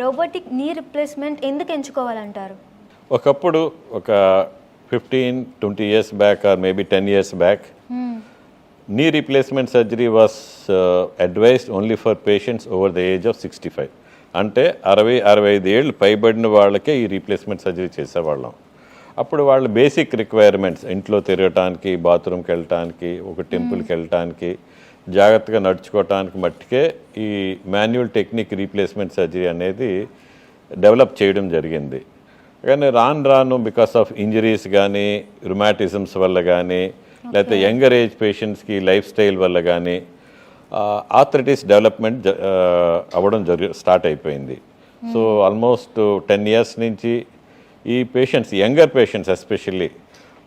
Robotic knee replacement ఎందుకు ఎంచుకోవాలంటారు? ఒకప్పుడు ఒక 15-20 years back or maybe 10 years back knee replacement surgery was advised only for patients over the age of 65. అంటే 60-65 ఏళ్ళు పైబడిన వాళ్ళకే ఈ రీప్లేస్మెంట్ సర్జరీ చేసేవాళ్ళం. అప్పుడు వాళ్ళ బేసిక్ రిక్వైర్మెంట్స్ ఇంట్లో తిరగటానికి, బాత్రూమ్కి వెళ్ళటానికి, ఒక టెంపుల్కి వెళ్ళటానికి, జాగ్రత్తగా నడుచుకోవటానికి మట్టుకే ఈ మాన్యువల్ టెక్నిక్ రీప్లేస్మెంట్ సర్జరీ అనేది డెవలప్ చేయడం జరిగింది. కానీ రాను బికాస్ ఆఫ్ ఇంజరీస్ కానీ, రుమాటిజమ్స్ వల్ల కానీ, లేకపోతే యంగర్ ఏజ్ పేషెంట్స్కి లైఫ్ స్టైల్ వల్ల కానీ ఆర్థరైటిస్ డెవలప్మెంట్ అవ్వడం స్టార్ట్ అయిపోయింది. సో ఆల్మోస్ట్ 10 years నుంచి ఈ పేషెంట్స్, యంగర్ పేషెంట్స్ ఎస్పెషల్లీ,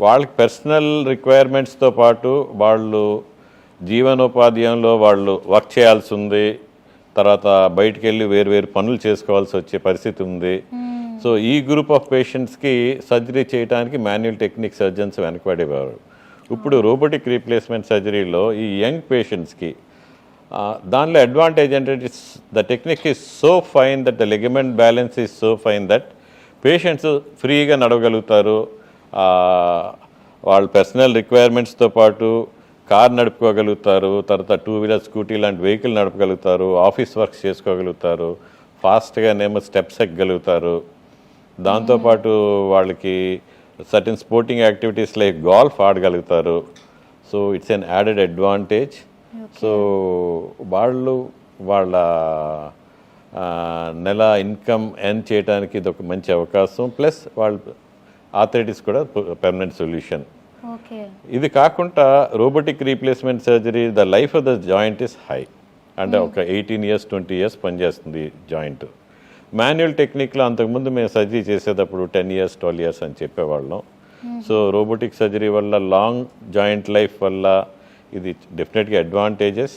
వాళ్ళకి పర్సనల్ రిక్వైర్మెంట్స్తో పాటు వాళ్ళు జీవనోపాధ్యాయంలో వాళ్ళు వర్క్ చేయాల్సి ఉంది, తర్వాత బయటికి వెళ్ళి వేరు పనులు చేసుకోవాల్సి వచ్చే పరిస్థితి ఉంది. సో ఈ గ్రూప్ ఆఫ్ పేషెంట్స్కి సర్జరీ చేయడానికి మాన్యువల్ టెక్నిక్ సర్జన్స్ వెనకబడేవారు. ఇప్పుడు రోబోటిక్ రీప్లేస్మెంట్ సర్జరీలో ఈ యంగ్ పేషెంట్స్కి దానిలో అడ్వాంటేజ్ ఏంటంటే the technique is so fine that the ligament balance is so fine that patients ఫ్రీగా నడవగలుగుతారు. వాళ్ళ పర్సనల్ రిక్వైర్మెంట్స్తో పాటు కార్ నడుపుకోగలుగుతారు, తర్వాత 2-wheeler స్కూటీ లాంటి వెహికల్ నడపగలుగుతారు, ఆఫీస్ వర్క్స్ చేసుకోగలుగుతారు, ఫాస్ట్గానేమో స్టెప్స్ ఎక్కగలుగుతారు. దాంతోపాటు వాళ్ళకి certain sporting activities like golf ఆడగలుగుతారు. So it's an added advantage. So వాళ్ళు వాళ్ళ నెల ఇన్కమ్ ఎర్న్ చేయడానికి ఇది ఒక మంచి అవకాశం. ప్లస్ వాళ్ళ ఆర్థరైటిస్ కూడా పర్మనెంట్ సొల్యూషన్. ఇది కాకుండా robotic replacement surgery the life of the joint is high. అంటే ఒక 18 years 20 years పనిచేస్తుంది జాయింట్. మాన్యువల్ టెక్నిక్లో అంతకుముందు మేము సర్జరీ చేసేటప్పుడు 10 years 12 years అని చెప్పేవాళ్ళం. సో రోబోటిక్ సర్జరీ వల్ల లాంగ్ జాయింట్ లైఫ్ వల్ల ఇది డెఫినెట్గా అడ్వాంటేజెస్.